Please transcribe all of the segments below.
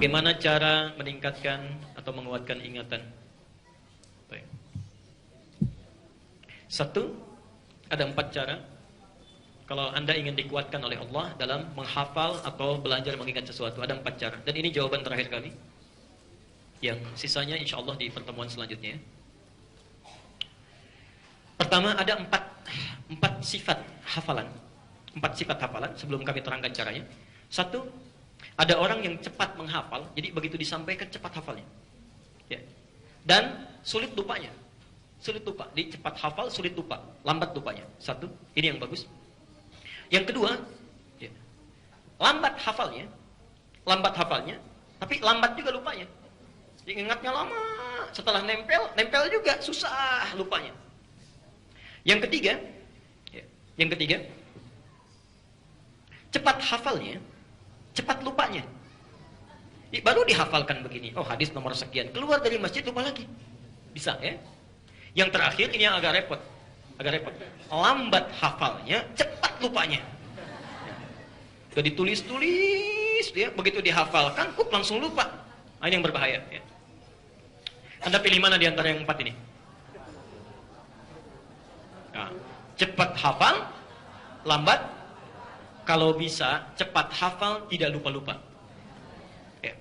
Bagaimana cara meningkatkan atau menguatkan ingatan? Baik. Satu, ada 4 cara. Kalau Anda ingin dikuatkan oleh Allah dalam menghafal atau belajar mengingat sesuatu, ada 4 cara. Dan ini jawaban terakhir kali. Yang sisanya insya Allah di pertemuan selanjutnya. Pertama, ada 4 sifat hafalan. 4 sifat hafalan sebelum kami terangkan caranya. Satu, ada orang yang cepat menghafal, jadi begitu disampaikan cepat hafalnya. Ya. Dan sulit lupanya. Sulit lupa. Di cepat hafal, sulit lupa. Lambat lupanya. Satu, ini yang bagus. Yang kedua, ya, lambat hafalnya, tapi lambat juga lupanya. Ingatnya lama, setelah nempel juga susah lupanya. Yang ketiga, cepat hafalnya, cepat lupanya. Baru dihafalkan begini, oh hadis nomor sekian, keluar dari masjid lupa lagi. Bisa ya. Yang terakhir ini yang agak repot. Lambat hafalnya, cepat lupanya. Sudah ditulis-tulis dia, begitu dihafalkan, langsung lupa. Ini yang berbahaya ya. Anda pilih mana di antara yang 4 ini? Nah, cepat hafal, lambat. Kalau bisa cepat hafal, tidak lupa-lupa. Ya.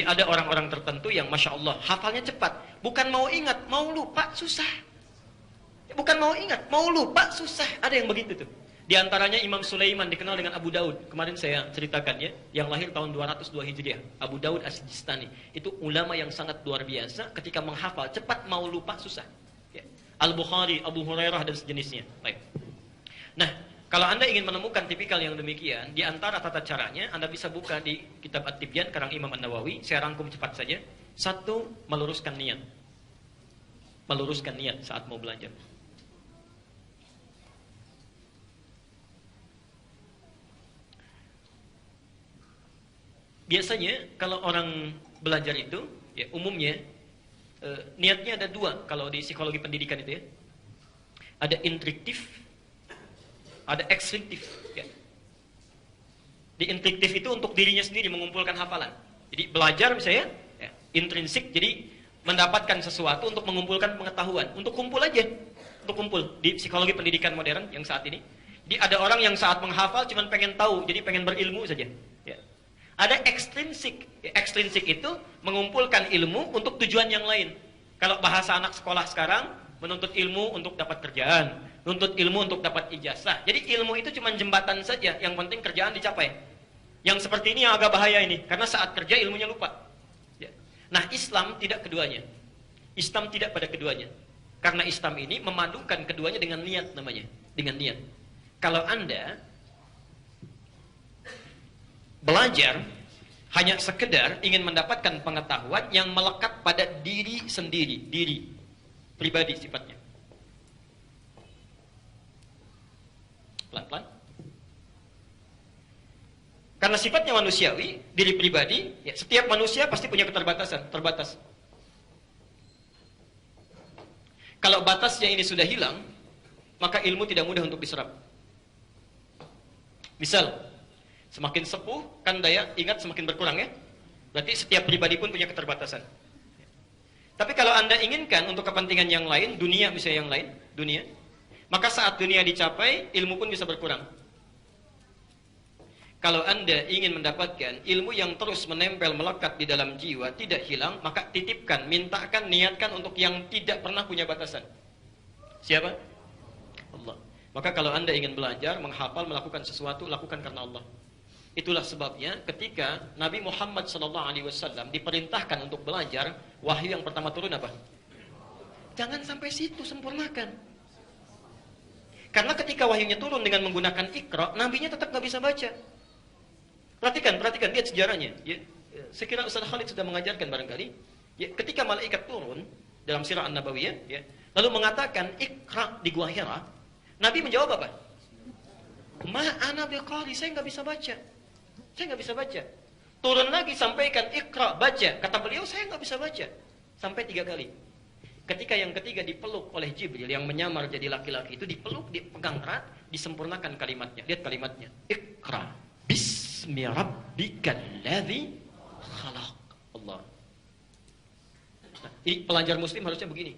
Ada orang-orang tertentu yang Masya Allah hafalnya cepat. Bukan mau ingat, mau lupa susah. Bukan mau ingat, mau lupa susah. Ada yang begitu tuh. Di antaranya Imam Sulaiman dikenal dengan Abu Daud. Kemarin saya ceritakan ya, yang lahir tahun 202 Hijriah. Abu Daud As-Sijistani. Itu ulama yang sangat luar biasa. Ketika menghafal cepat, mau lupa susah. Ya. Al-Bukhari, Abu Hurairah dan sejenisnya. Baik. Nah, kalau Anda ingin menemukan tipikal yang demikian, di antara tata caranya, Anda bisa buka di kitab At-Tibyan, karang Imam An-Nawawi. Saya rangkum cepat saja. Satu, meluruskan niat. Meluruskan niat saat mau belajar. Biasanya, kalau orang belajar itu, ya umumnya, niatnya ada 2, kalau di psikologi pendidikan itu ya. Ada instruktif, ada ekstrinsiktif. Ya. Di instruktif itu untuk dirinya sendiri mengumpulkan hafalan. Jadi belajar misalnya, ya, intrinsik, jadi mendapatkan sesuatu untuk mengumpulkan pengetahuan. Untuk kumpul aja. Untuk kumpul. Di psikologi pendidikan modern yang saat ini. Jadi ada orang yang saat menghafal cuma pengen tahu, jadi pengen berilmu saja. Ya. Ada ekstrinsik. Ya, ekstrinsik itu mengumpulkan ilmu untuk tujuan yang lain. Kalau bahasa anak sekolah sekarang, menuntut ilmu untuk dapat kerjaan, menuntut ilmu untuk dapat ijazah. Jadi ilmu itu cuma jembatan saja, yang penting kerjaan dicapai. Yang seperti ini yang agak bahaya ini, karena saat kerja ilmunya lupa. Ya. Nah, Islam tidak keduanya. Islam tidak pada keduanya. Karena Islam ini memadukan keduanya dengan niat namanya, dengan niat. Kalau Anda belajar hanya sekedar ingin mendapatkan pengetahuan yang melekat pada diri sendiri, diri pribadi sifatnya. Pelan-pelan. Karena sifatnya manusiawi, diri pribadi, ya, setiap manusia pasti punya keterbatasan, terbatas. Kalau batasnya ini sudah hilang, maka ilmu tidak mudah untuk diserap. Misal, semakin sepuh, kan daya ingat semakin berkurang ya. Berarti setiap pribadi pun punya keterbatasan. Tapi kalau Anda inginkan untuk kepentingan yang lain, dunia misalnya yang lain, dunia, maka saat dunia dicapai, ilmu pun bisa berkurang. Kalau Anda ingin mendapatkan ilmu yang terus menempel, melekat di dalam jiwa, tidak hilang, maka titipkan, mintakan, niatkan untuk yang tidak pernah punya batasan. Siapa? Allah. Maka kalau Anda ingin belajar, menghafal, melakukan sesuatu, lakukan karena Allah. Itulah sebabnya ketika Nabi Muhammad SAW diperintahkan untuk belajar, wahyu yang pertama turun apa? Jangan sampai situ, sempurnakan. Karena ketika wahyunya turun dengan menggunakan Iqra, nabinya tetap nggak bisa baca. Perhatikan, lihat sejarahnya. Ya, saya kira Ustaz Khalid sudah mengajarkan barangkali. Ya, ketika malaikat turun dalam sirah An-Nabawiyah, ya, lalu mengatakan Iqra di Gua Hira, Nabi menjawab apa? Ma ana biqari, saya nggak bisa baca. Saya nggak bisa baca. Turun lagi sampaikan Iqra, baca. Kata beliau, saya nggak bisa baca. Sampai 3 kali. Ketika yang ketiga dipeluk oleh Jibril yang menyamar jadi laki-laki itu, dipeluk, dipegang erat, disempurnakan kalimatnya. Lihat kalimatnya. Iqra bismi rabbikal ladzi khalaq. Allah. Nah, ini pelajar muslim harusnya begini.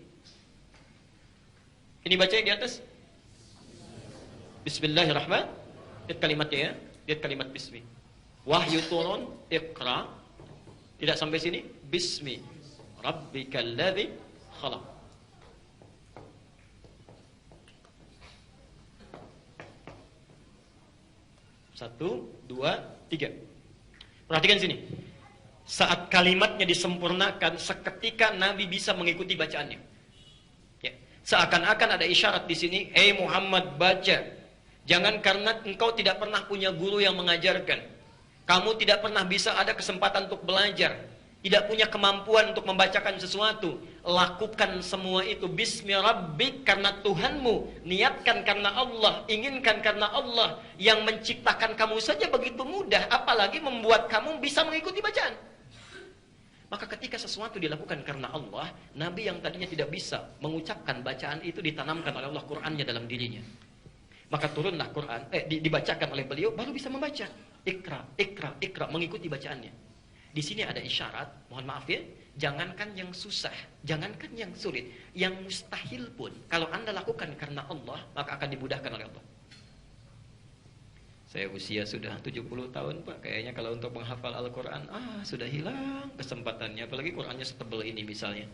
Ini baca yang di atas. Bismillahirrahmanirrahim. Lihat kalimatnya ya. Lihat kalimat bismi. Wahyu turun, iqra. Tidak sampai sini. Bismi rabbikal ladzi khalaq. Satu, dua, tiga. Perhatikan sini. Saat kalimatnya disempurnakan, seketika Nabi bisa mengikuti bacaannya. Ya. Seakan-akan ada isyarat di sini, Muhammad baca. Jangan karena engkau tidak pernah punya guru yang mengajarkan. Kamu tidak pernah bisa ada kesempatan untuk belajar. Tidak punya kemampuan untuk membacakan sesuatu. Lakukan semua itu bismi rabbik, karena Tuhanmu. Niatkan karena Allah, inginkan karena Allah. Yang menciptakan kamu saja begitu mudah, apalagi membuat kamu bisa mengikuti bacaan. Maka ketika sesuatu dilakukan karena Allah, Nabi yang tadinya tidak bisa mengucapkan bacaan itu ditanamkan oleh Allah Qur'annya dalam dirinya. Maka turunlah Quran, dibacakan oleh beliau, baru bisa membaca. Ikra, ikra, ikra, mengikuti bacaannya. Di sini ada isyarat, mohon maaf ya, jangankan yang susah, jangankan yang sulit, yang mustahil pun, kalau Anda lakukan karena Allah, maka akan dimudahkan oleh Allah. Saya usia sudah 70 tahun Pak, kayaknya kalau untuk menghafal Al-Quran, sudah hilang kesempatannya, apalagi Qurannya setebal ini misalnya.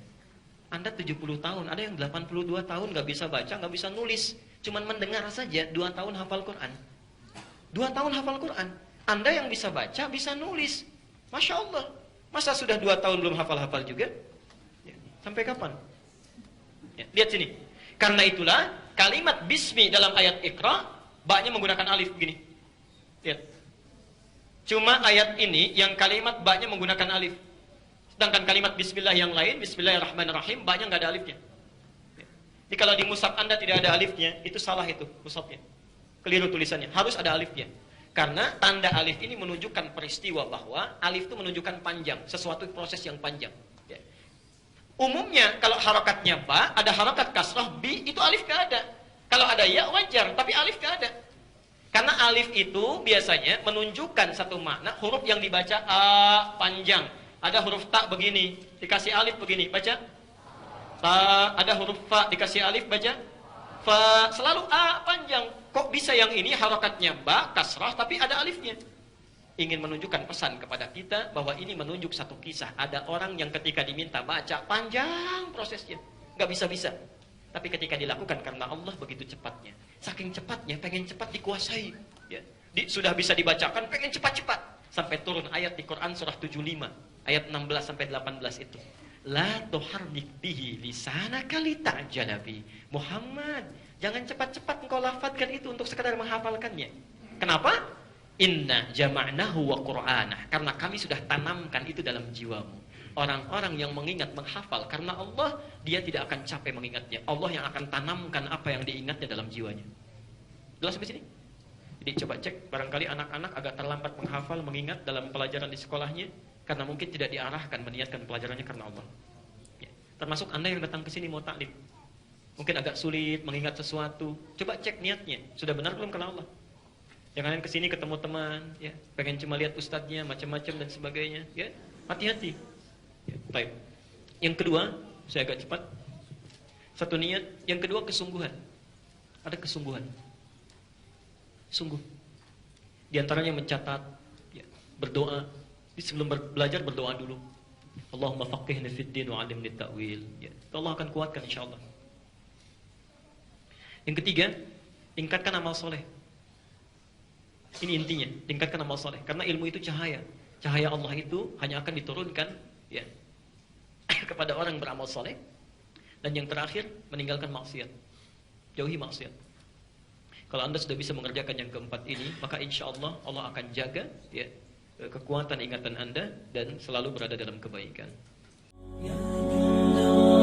Anda 70 tahun, ada yang 82 tahun gak bisa baca, gak bisa nulis, cuman mendengar saja, 2 tahun hafal Quran. 2 tahun hafal Quran. Anda yang bisa baca, bisa nulis. Masya Allah. Masa sudah 2 tahun belum hafal-hafal juga? Ya. Sampai kapan? Ya. Lihat sini. Karena itulah, kalimat bismi dalam ayat Iqra, ba-nya menggunakan alif begini. Lihat. Cuma ayat ini, yang kalimat ba-nya menggunakan alif. Sedangkan kalimat bismillah yang lain, bismillahirrahmanirrahim, ba-nya nggak ada alifnya. Jadi kalau di mushaf Anda tidak ada alifnya, itu salah itu mushafnya. Keliru tulisannya, harus ada alifnya. Karena tanda alif ini menunjukkan peristiwa bahwa alif itu menunjukkan panjang, sesuatu proses yang panjang. Ya. Umumnya kalau harokatnya ba, ada harokat kasrah, bi, itu alif gak ada. Kalau ada ya wajar, tapi alif gak ada. Karena alif itu biasanya menunjukkan satu makna, huruf yang dibaca a panjang. Ada huruf ta begini, dikasih alif begini, baca ta. Ada huruf fa, dikasih alif, baca fa. Selalu a panjang. Kok bisa yang ini harokatnya ba, kasrah, tapi ada alifnya? Ingin menunjukkan pesan kepada kita bahwa ini menunjuk satu kisah. Ada orang yang ketika diminta baca, panjang prosesnya, gak bisa-bisa. Tapi ketika dilakukan karena Allah, begitu cepatnya. Saking cepatnya, pengen cepat dikuasai. Ya. Sudah bisa dibacakan, pengen cepat-cepat. Sampai turun ayat di Quran surah 75, ayat 16-18 itu. La tuharrik bihi lisanaka lita'jala bi. Muhammad, jangan cepat-cepat engkau lafadzkan itu untuk sekadar menghafalkannya. Kenapa? Inna jama'nahu wa qur'anah. Karena kami sudah tanamkan itu dalam jiwamu. Orang-orang yang mengingat, menghafal karena Allah, dia tidak akan capek mengingatnya. Allah yang akan tanamkan apa yang diingatnya dalam jiwanya. Jelas sampai sini? Jadi coba cek, barangkali anak-anak agak terlambat menghafal, mengingat dalam pelajaran di sekolahnya, karena mungkin tidak diarahkan meniatkan pelajarannya karena Allah. Ya. Termasuk Anda yang datang ke sini mau taklim, mungkin agak sulit mengingat sesuatu. Coba cek niatnya, sudah benar belum karena Allah? Jangan ke sini ketemu teman, ya, pengen cuma lihat ustadznya, macam-macam dan sebagainya. Ya, hati-hati. Ya, baik. Yang kedua, saya agak cepat. Satu niat, yang kedua kesungguhan. Ada kesungguhan. Sungguh. Di antaranya mencatat, ya, berdoa. Sebelum belajar berdoa dulu. Allahumma faqihna fid din wa 'allimni ta'wil. Ya, Allah akan kuatkan insyaallah. Yang ketiga, tingkatkan amal soleh. Ini intinya, tingkatkan amal soleh. Karena ilmu itu cahaya. Cahaya Allah itu hanya akan diturunkan, ya, kepada orang yang beramal soleh. Dan yang terakhir, meninggalkan maksiat. Jauhi maksiat. Kalau Anda sudah bisa mengerjakan yang keempat ini, maka insya Allah Allah akan jaga, ya, kekuatan ingatan Anda dan selalu berada dalam kebaikan. Ya Allah.